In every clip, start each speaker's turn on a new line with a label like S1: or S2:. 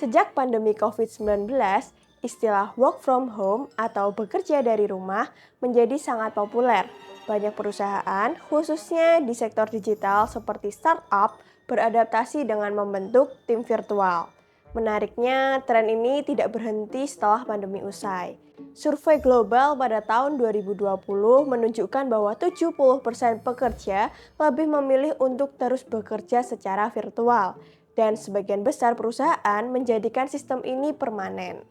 S1: Sejak pandemi COVID-19, istilah work from home atau bekerja dari rumah menjadi sangat populer. Banyak perusahaan, khususnya di sektor digital seperti startup, beradaptasi dengan membentuk tim virtual. Menariknya, tren ini tidak berhenti setelah pandemi usai. Survei global pada tahun 2020 menunjukkan bahwa 70% pekerja lebih memilih untuk terus bekerja secara virtual, dan sebagian besar perusahaan menjadikan sistem ini permanen.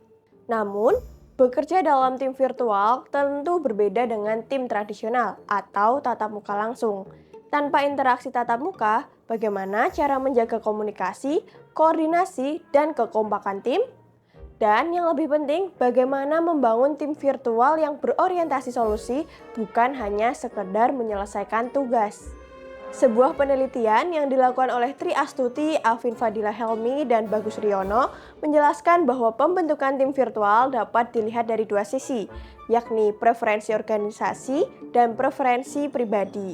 S1: Namun, bekerja dalam tim virtual tentu berbeda dengan tim tradisional atau tatap muka langsung. Tanpa interaksi tatap muka, bagaimana cara menjaga komunikasi, koordinasi, dan kekompakan tim? Dan yang lebih penting, bagaimana membangun tim virtual yang berorientasi solusi, bukan hanya sekedar menyelesaikan tugas. Sebuah penelitian yang dilakukan oleh Tri Astuti, Alvin Fadila Helmi, dan Bagus Riono menjelaskan bahwa pembentukan tim virtual dapat dilihat dari dua sisi, yakni preferensi organisasi dan preferensi pribadi.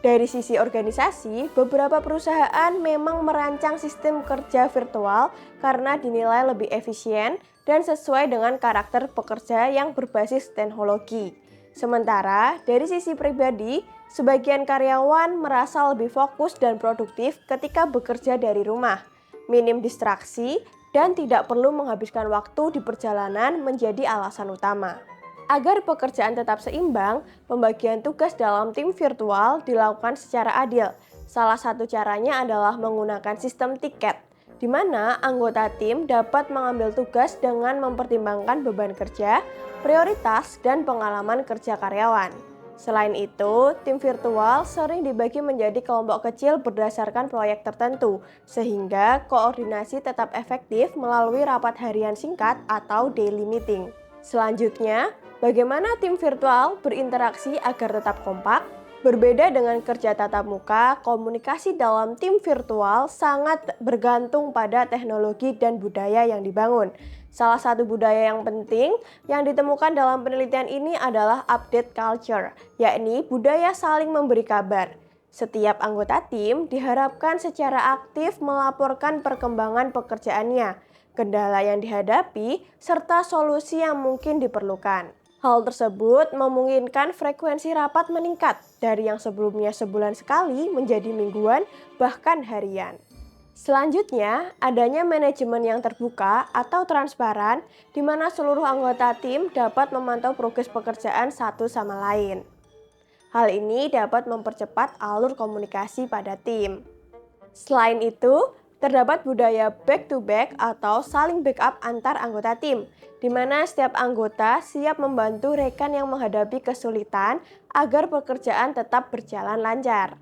S1: Dari sisi organisasi, beberapa perusahaan memang merancang sistem kerja virtual karena dinilai lebih efisien dan sesuai dengan karakter pekerja yang berbasis teknologi. Sementara dari sisi pribadi, sebagian karyawan merasa lebih fokus dan produktif ketika bekerja dari rumah, minim distraksi, dan tidak perlu menghabiskan waktu di perjalanan menjadi alasan utama. Agar pekerjaan tetap seimbang, pembagian tugas dalam tim virtual dilakukan secara adil. Salah satu caranya adalah menggunakan sistem tiket, di mana anggota tim dapat mengambil tugas dengan mempertimbangkan beban kerja, prioritas, dan pengalaman kerja karyawan. Selain itu, tim virtual sering dibagi menjadi kelompok kecil berdasarkan proyek tertentu, sehingga koordinasi tetap efektif melalui rapat harian singkat atau daily meeting. Selanjutnya, bagaimana tim virtual berinteraksi agar tetap kompak? Berbeda dengan kerja tatap muka, komunikasi dalam tim virtual sangat bergantung pada teknologi dan budaya yang dibangun. Salah satu budaya yang penting yang ditemukan dalam penelitian ini adalah update culture, yakni budaya saling memberi kabar. Setiap anggota tim diharapkan secara aktif melaporkan perkembangan pekerjaannya, kendala yang dihadapi, serta solusi yang mungkin diperlukan. Hal tersebut memungkinkan frekuensi rapat meningkat dari yang sebelumnya sebulan sekali menjadi mingguan, bahkan harian. Selanjutnya, adanya manajemen yang terbuka atau transparan di mana seluruh anggota tim dapat memantau progres pekerjaan satu sama lain. Hal ini dapat mempercepat alur komunikasi pada tim. Selain itu, terdapat budaya back-to-back atau saling backup antar anggota tim, di mana setiap anggota siap membantu rekan yang menghadapi kesulitan agar pekerjaan tetap berjalan lancar.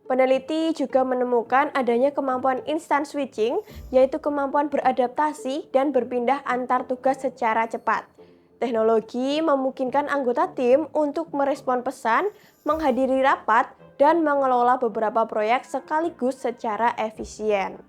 S1: Peneliti juga menemukan adanya kemampuan instant switching, yaitu kemampuan beradaptasi dan berpindah antar tugas secara cepat. Teknologi memungkinkan anggota tim untuk merespon pesan, menghadiri rapat, dan mengelola beberapa proyek sekaligus secara efisien.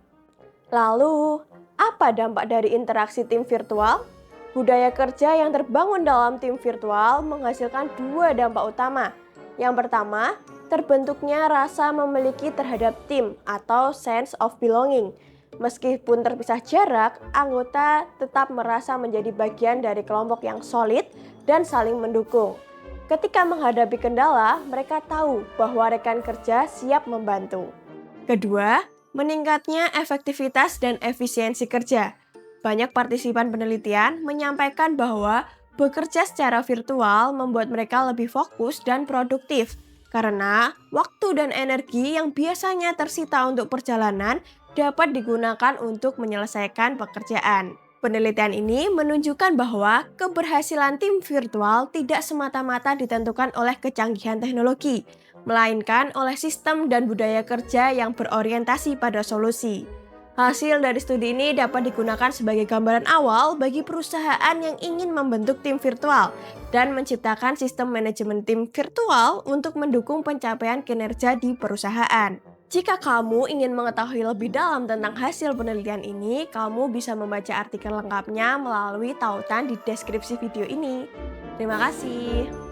S1: Lalu, apa dampak dari interaksi tim virtual? Budaya kerja yang terbangun dalam tim virtual menghasilkan dua dampak utama. Yang pertama, terbentuknya rasa memiliki terhadap tim atau sense of belonging. Meskipun terpisah jarak, anggota tetap merasa menjadi bagian dari kelompok yang solid dan saling mendukung. Ketika menghadapi kendala, mereka tahu bahwa rekan kerja siap membantu. Kedua, meningkatnya efektivitas dan efisiensi kerja. Banyak partisipan penelitian menyampaikan bahwa bekerja secara virtual membuat mereka lebih fokus dan produktif karena waktu dan energi yang biasanya tersita untuk perjalanan dapat digunakan untuk menyelesaikan pekerjaan. Penelitian ini menunjukkan bahwa keberhasilan tim virtual tidak semata-mata ditentukan oleh kecanggihan teknologi, melainkan oleh sistem dan budaya kerja yang berorientasi pada solusi. Hasil dari studi ini dapat digunakan sebagai gambaran awal bagi perusahaan yang ingin membentuk tim virtual dan menciptakan sistem manajemen tim virtual untuk mendukung pencapaian kinerja di perusahaan. Jika kamu ingin mengetahui lebih dalam tentang hasil penelitian ini, kamu bisa membaca artikel lengkapnya melalui tautan di deskripsi video ini. Terima kasih.